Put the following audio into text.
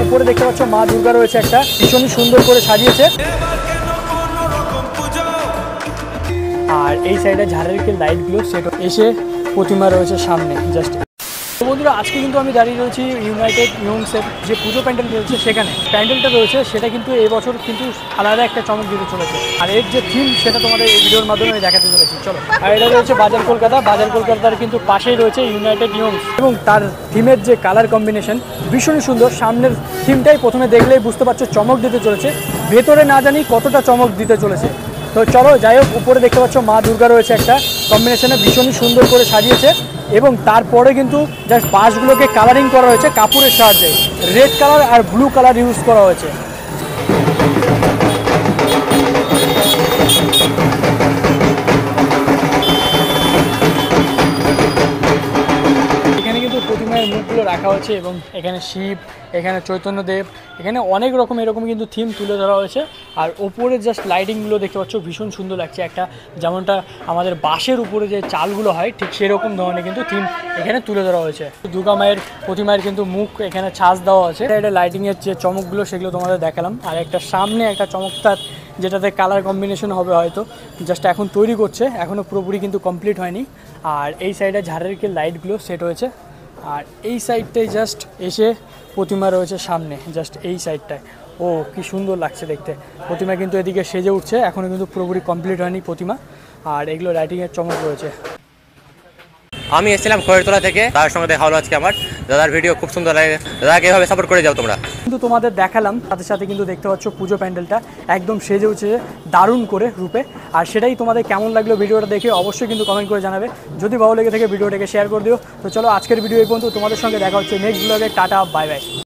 উপরে দেখতে পাচ্ছ মা দুর্গা রয়েছে, একটা ভীষণই সুন্দর করে সাজিয়েছে। আর এই সাইডে ঝাড়ের লাইটগুলো সেটা এসে প্রতিমা রয়েছে সামনে জাস্ট। তো বন্ধুরা, আজকে কিন্তু আমি দাঁড়িয়ে রয়েছি ইউনাইটেড ইয়ংসের যে পুজো প্যান্ডেল রয়েছে সেখানে। প্যান্ডেলটা রয়েছে সেটা কিন্তু এবছর কিন্তু আলাদা একটা চমক দিতে চলেছে, আর এর যে থিম সেটা তোমাদের এই ভিডিওর মাধ্যমে আমি দেখাতে চলেছি। চলো। আর এটা রয়েছে বাজার কলকাতা। বাজার কলকাতার কিন্তু পাশেই রয়েছে ইউনাইটেড ইয়ংস, এবং তার থিমের যে কালার কম্বিনেশন ভীষণই সুন্দর। সামনের থিমটাই প্রথমে দেখলেই বুঝতে পারছো চমক দিতে চলেছে, ভেতরে না জানি কতটা চমক দিতে চলেছে। তো চলো যাই হোক, উপরে দেখতে পাচ্ছ মা দুর্গা রয়েছে, একটা কম্বিনেশনে ভীষণই সুন্দর করে সাজিয়েছে, এবং তারপরে কিন্তু জাস্ট বাঁশগুলোকে কালারিং করা হয়েছে কাপড়ের সাহায্যে। রেড কালার আর ব্লু কালার ইউজ করা হয়েছে। এখানে কিন্তু প্রতিমার মুখগুলো রাখা হয়েছে, এবং এখানে শিব, এখানে চৈতন্যদেব, এখানে অনেক রকম এরকম কিন্তু থিম তুলে ধরা হয়েছে। আর ওপরে জাস্ট লাইটিংগুলো দেখতে পাচ্ছ ভীষণ সুন্দর লাগছে, একটা যেমনটা আমাদের বাঁশের উপরে যে চালগুলো হয় ঠিক সেরকম ধরনের কিন্তু থিম এখানে তুলে ধরা হয়েছে। দুর্গা মায়ের প্রতিমায়ের কিন্তু মুখ এখানে ছাঁচ দেওয়া আছে। এটা লাইটিংয়ের যে চমকগুলো সেগুলো তোমাদের দেখালাম। আর একটা সামনে একটা চমকদার যেটাতে কালার কম্বিনেশন হবে হয়তো, জাস্ট এখন তৈরি করছে, এখনও পুরোপুরি কিন্তু কমপ্লিট হয়নি। আর এই সাইডে ঝাড়ের লাইটগুলো সেট হয়েছে, আর এই সাইডটাই জাস্ট এসে প্রতিমা রয়েছে সামনে জাস্ট এই সাইডটায়। ও কি সুন্দর লাগছে দেখতে। প্রতিমা কিন্তু এদিকে সেজে উঠছে, এখনও কিন্তু পুরোপুরি কমপ্লিট হয়নি প্রতিমা। আর এগুলো লাইটিংয়ের চমক রয়েছে। আমি এসেছিলাম খয়েরতলা থেকে, তার সঙ্গে দেখা হলো আজকে আমার। দাদার ভিডিও খুব সুন্দর লাগে, দাদাকে এভাবে সাপোর্ট করে যাও তোমরা। কিন্তু তোমাদের দেখালাম, সাথে সাথে কিন্তু দেখতে পাচ্ছ পুজো প্যান্ডেলটা একদম সেজে উঠছে দারুণ করে রূপে। আর সেটাই তোমাদের কেমন লাগলো ভিডিওটা দেখে অবশ্যই কিন্তু কমেন্ট করে জানাবে। যদি ভালো লেগে থাকে ভিডিওটাকে শেয়ার করে দিও। তো চলো আজকের ভিডিও এই পর্যন্ত, তোমাদের সঙ্গে দেখা হচ্ছে নেক্সট ব্লগে। Tata, bye bye.